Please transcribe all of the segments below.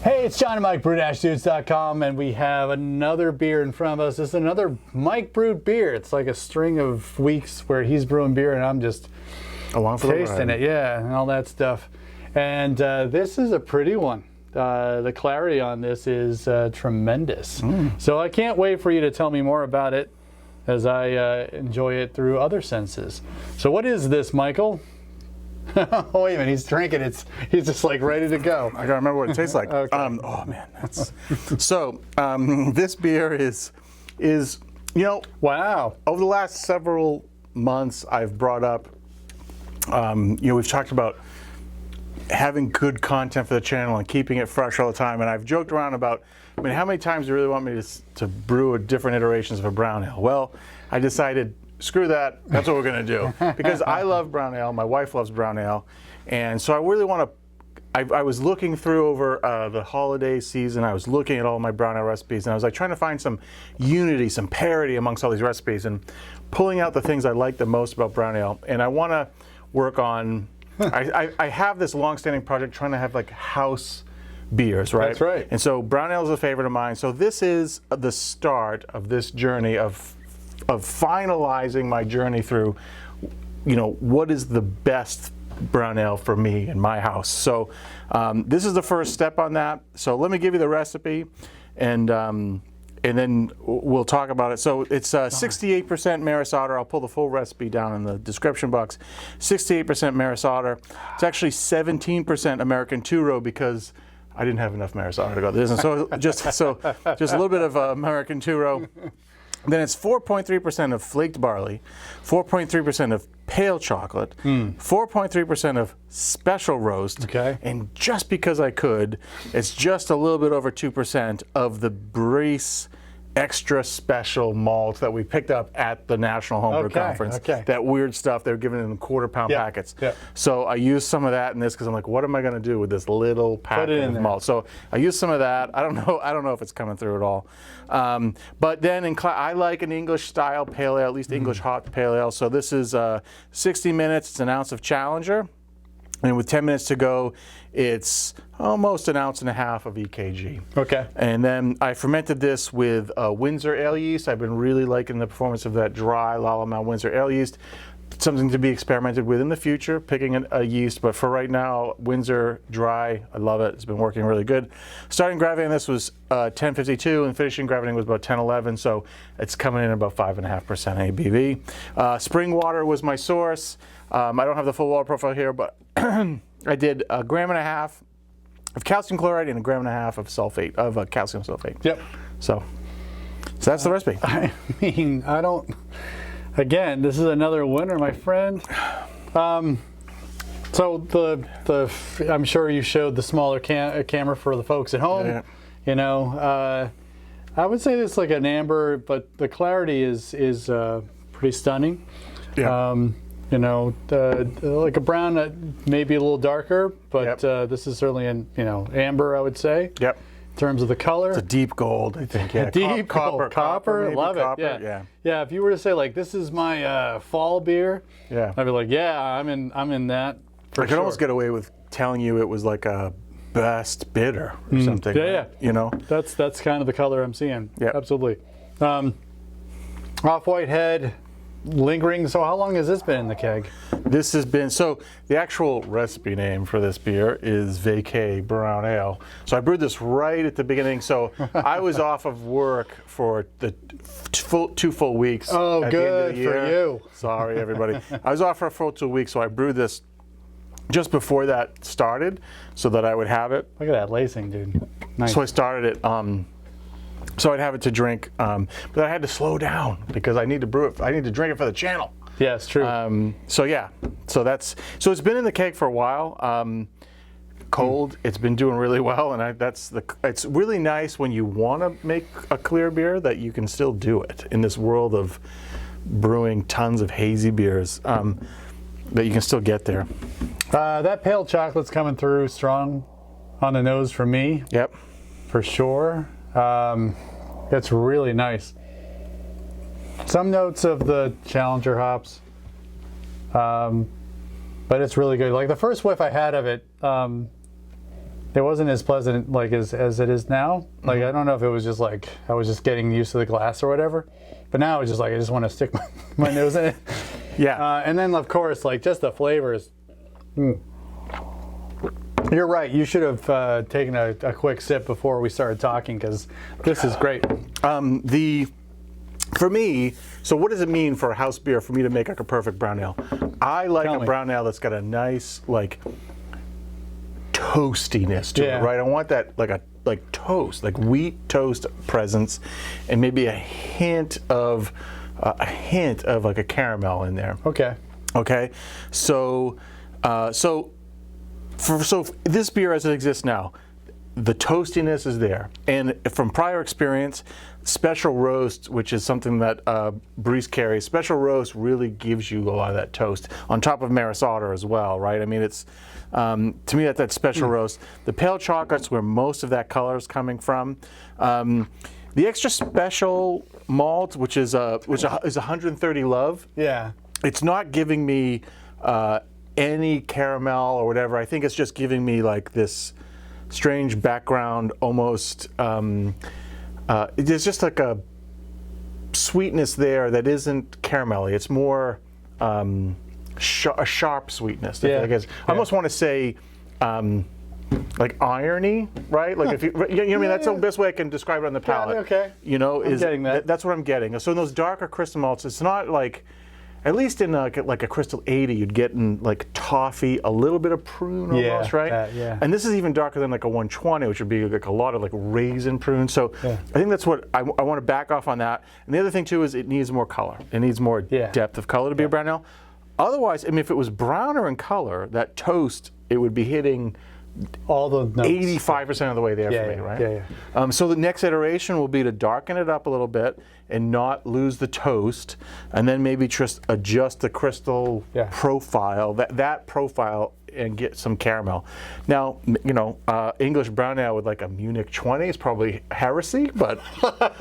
Hey, it's John and Mike, brew-dudes.com, and we have another beer in front of us. This is another Mike brewed beer. It's like a string of weeks where he's brewing beer and I'm just tasting it, yeah, and all that stuff. And this is a pretty one. The clarity on this is tremendous. So I can't wait for you to tell me more about it as I enjoy it through other senses. So what is this, Michael? Oh, wait a minute, he's drinking it. He's just like ready to go. I gotta remember what it tastes like. Okay. Oh man, that's so. This beer is Wow. Over the last several months, I've brought up. We've talked about having good content for the channel and keeping it fresh all the time, and I've joked around about. I mean, how many times do you really want me to brew different iterations of a brown ale? Well, I decided. Screw that, that's what we're gonna do. Because I love brown ale, my wife loves brown ale, and so I really wanna, I was looking through over the holiday season, I was looking at all my brown ale recipes, and I was like trying to find some unity, some parity amongst all these recipes, and pulling out the things I like the most about brown ale. And I wanna work on, I have this long-standing project trying to have like house beers, right? That's right. And so brown ale is a favorite of mine, so this is the start of this journey of finalizing my journey through, what is the best brown ale for me in my house. So this is the first step on that. So let me give you the recipe, and then we'll talk about it. So it's 68% Maris Otter. I'll pull the full recipe down in the description box. 68% Maris Otter. It's actually 17% American Two-Row because I didn't have enough Maris Otter to go to this. And so just a little bit of American Two-Row. Then it's 4.3% of flaked barley, 4.3% of pale chocolate, 4.3% of special roast, and just because I could, it's just a little bit over 2% of the Brew extra special malt that we picked up at the National Homebrew Conference. That weird stuff they were giving in quarter-pound packets. So I used some of that in this because I'm like, what am I going to do with this little packet of malt? So I used some of that. I don't know if it's coming through at all. But then I like an English style pale ale, at least English hot pale ale. So this is 60 minutes. It's an ounce of Challenger. And with 10 minutes to go, it's almost an ounce and a half of EKG. Okay. And then I fermented this with Windsor ale yeast. I've been really liking the performance of that dry Lalamount Windsor ale yeast. Something to be experimented with in the future, picking a yeast. But for right now, Windsor dry, I love it. It's been working really good. Starting gravity on this was 1052, and finishing gravity was about 1011. So it's coming in about 5.5% ABV. Spring water was my source. I don't have the full water profile here, but I did 1.5 grams of calcium chloride and 1.5 grams of sulfate, of calcium sulfate. Yep. So that's the recipe. I mean, again, this is another winner, my friend. So I'm sure you showed the smaller camera for the folks at home. Yeah. I would say this is like an amber, but the clarity is pretty stunning. Yeah. Like a brown, maybe a little darker, but this is certainly an amber, I would say. Yep. In terms of the color, it's a deep gold, I think. Yeah. Deep copper, love copper, it. Yeah. If you were to say like, this is my fall beer, I'd be like, yeah, I'm in that. I could almost get away with telling you it was like a best bidder or something. Yeah. Right? That's kind of the color I'm seeing. Yeah. Absolutely. Off-white head. Lingering. So how long has this been in the keg? This has been, so the actual recipe name for this beer is Vacay Brown Ale. So I brewed this right at the beginning. So I was off of work for the 2 full weeks. Oh, at good the end of the year. for you. Sorry, everybody. I was off for a full 2 weeks, so I brewed this just before that started so that I would have it. Look at that lacing, dude. Nice. So I started it. So I'd have it to drink, but I had to slow down because I need to brew it. I need to drink it for the channel. Yeah, it's true. So it's been in the keg for a while. Cold, it's been doing really well, and it's really nice when you want to make a clear beer that you can still do it in this world of brewing tons of hazy beers. That you can still get there. That pale chocolate's coming through strong on the nose for me. Yep. For sure. It's really nice. Some notes of the Challenger hops, but it's really good. Like the first whiff I had of it, It wasn't as pleasant like as it is now. Like I don't know if it was just like I was just getting used to the glass or whatever, but now it's just like I just want to stick my nose in it. Yeah. And then of course like just the flavors. You're right. You should have taken a quick sip before we started talking because this is great. For me, so what does it mean for a house beer for me to make like a perfect brown ale? I like a brown ale that's got a nice like toastiness to it, right? I want that like toast, like wheat toast presence, and maybe a hint of like a caramel in there. Okay. Okay. So this beer as it exists now, the toastiness is there, and from prior experience, special roast, which is something that Brew carries, special roast really gives you a lot of that toast on top of Maris Otter as well, right? I mean, it's to me that special roast. The pale chocolate's where most of that color is coming from. The extra special malt, which is 130 love. Yeah. It's not giving me any caramel or whatever. I think it's just giving me like this strange background, almost. There's just like a sweetness there that isn't caramelly. It's more a sharp sweetness. Yeah. I guess I almost want to say like irony, right? Like if you know what I mean, that's the best way I can describe it on the palate. Okay. You know, I'm getting that. That's what I'm getting. So in those darker crystal malts, it's not like. At least in like a Crystal 80, you'd get in like toffee, a little bit of prune almost, right? Yeah. And this is even darker than like a 120, which would be like a lot of like raisin prune. So I think that's what I want to back off on that. And the other thing too is it needs more color. It needs more depth of color to be a brown ale. Otherwise, I mean, if it was browner in color, that toast, it would be hitting all the notes. 85% of the way there for me, right? Yeah. So the next iteration will be to darken it up a little bit and not lose the toast, and then maybe just adjust the crystal profile, that profile, and get some caramel. Now, you know, English brown ale with like a Munich 20 is probably heresy, but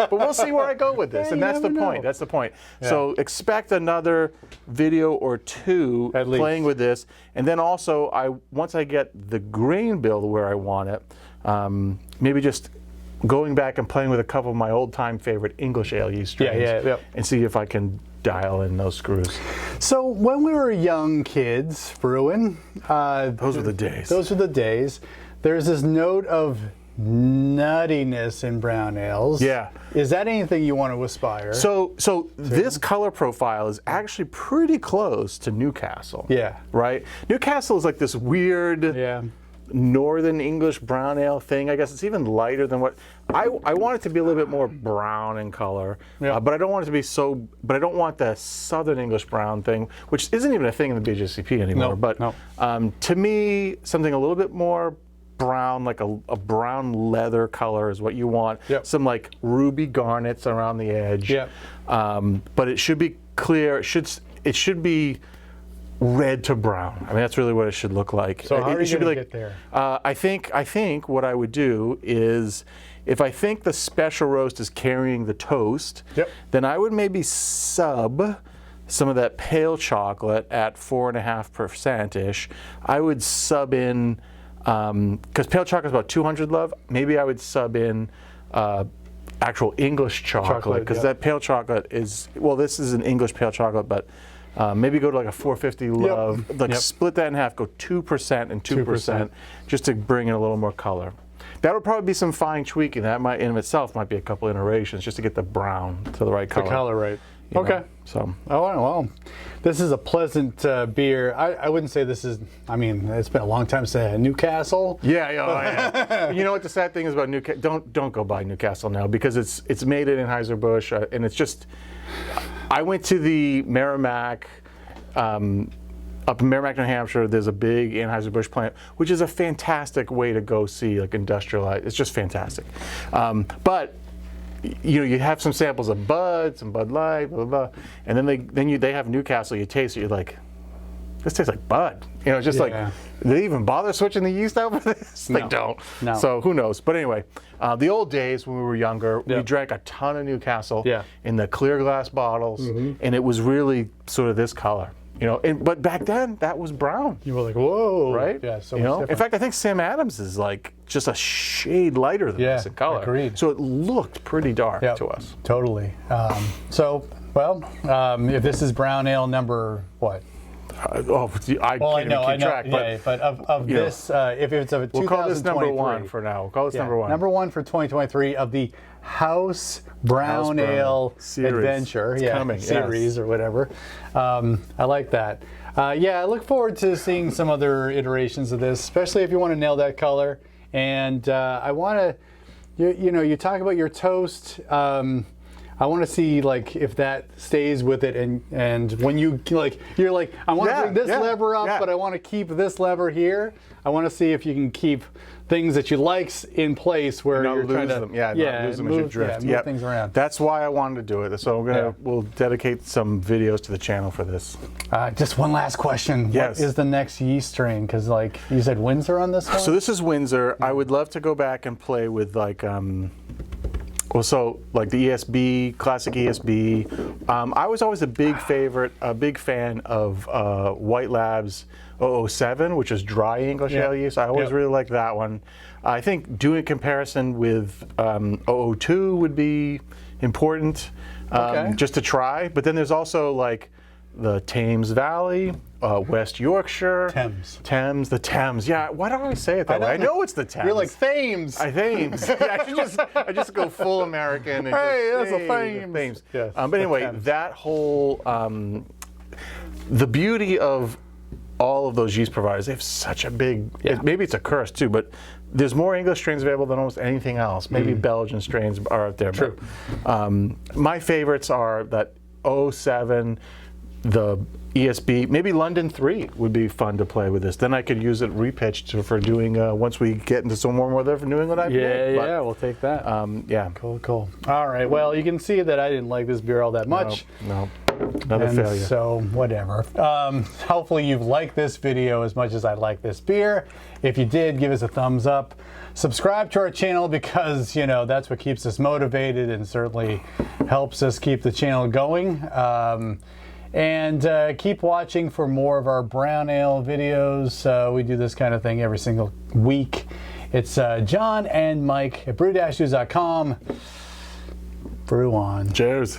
we'll see where I go with this, and that's the point. That's the point. Yeah. So expect another video or two playing with this, and then also once I get the grain bill where I want it, maybe just going back and playing with a couple of my old-time favorite English ale yeast strains, and see if I can dial in those screws. So when we were young kids brewing, those were the days. Those were the days. There's this note of nuttiness in brown ales. Yeah. Is that anything you want to aspire? So this color profile is actually pretty close to Newcastle. Yeah. Right? Newcastle is like this weird Northern English brown ale thing. I guess it's even lighter than what I want it to be a little bit more brown in color, but I don't want it to be so. But I don't want the Southern English brown thing, which isn't even a thing in the BJCP anymore. To me, something a little bit more brown, like a brown leather color, is what you want. Some like ruby garnets around the edge. But it should be clear. It should be red to brown. I mean, that's really what it should look like. So how are you going to get there? I think what I would do is, if I think the special roast is carrying the toast, then I would maybe sub some of that pale chocolate at 4.5%-ish. I would sub in, because pale chocolate is about 200 love, maybe I would sub in actual English chocolate, because that pale chocolate is, well, this is an English pale chocolate, but maybe go to like a 450 love, like split that in half, go 2% and 2%, just to bring in a little more color. That would probably be some fine tweaking. That might, in itself, might be a couple iterations just to get the brown to the right color. The color right. Okay. So. Oh, well, this is a pleasant beer. I wouldn't say this is, I mean, it's been a long time since I had Newcastle. Yeah. You know what the sad thing is about Newcastle? Don't go buy Newcastle now, because it's made at Anheuser-Busch, and it's just, I went to the Merrimack, up in Merrimack, New Hampshire. There's a big Anheuser-Busch plant, which is a fantastic way to go see like industrialized. It's just fantastic. But you have some samples of Bud, some Bud Light, blah blah blah, and then they have Newcastle. You taste it, you're like, this tastes like Bud. You know, it's just like, did they even bother switching the yeast out for this? They don't. No. So who knows? But anyway, the old days when we were younger, we drank a ton of Newcastle in the clear glass bottles, and it was really sort of this color. But back then that was brown. You were like, whoa. Right? Yeah, so you much know? different. In fact, I think Sam Adams is like just a shade lighter than this in color. Agreed. So it looked pretty dark to us. Totally. If this is brown ale number what? I can't even keep track. But of this, if it's of a 2023. We'll call this number one for now. We'll call this number one. Number one for 2023 of the House Brown Ale series. Adventure. It's coming, series or whatever. I like that. I look forward to seeing some other iterations of this, especially if you want to nail that color. And I want to, you talk about your toast. I want to see like if that stays with it, and when you're like, I want to bring this lever up, but I want to keep this lever here. I want to see if you can keep things that you like in place where you're trying to not lose them as you drift. Move things around. That's why I wanted to do it. So we'll dedicate some videos to the channel for this. Just one last question. Yes. What is the next yeast strain? Because like you said, Windsor on this one. So this is Windsor. I would love to go back and play with like the ESB, classic ESB. I was always a big fan of White Labs 007, which is dry English ale yeast. I always really liked that one. I think doing a comparison with 002 would be important, just to try. But then there's also like the Thames Valley, West Yorkshire. Thames. The Thames. Yeah, why do I always say it that way? I know it's the Thames. You're like Thames. Thames. I just go full American. And Hey, that's a Thames. Yes, but anyway, that whole, the beauty of all of those yeast providers, they have such a big, maybe it's a curse too, but there's more English strains available than almost anything else. Maybe Belgian strains are out there. True. But, my favorites are that 07, the ESB, maybe London 3 would be fun to play with this. Then I could use it repitched for doing, once we get into some warm weather for New England IPA. Yeah, we'll take that. Cool. All right, well, you can see that I didn't like this beer all that much. No. Another failure. So, whatever. Hopefully you've liked this video as much as I like this beer. If you did, give us a thumbs up. Subscribe to our channel because, that's what keeps us motivated and certainly helps us keep the channel going. And keep watching for more of our brown ale videos. We do this kind of thing every single week. It's John and Mike at brew-news.com. Brew on. Cheers.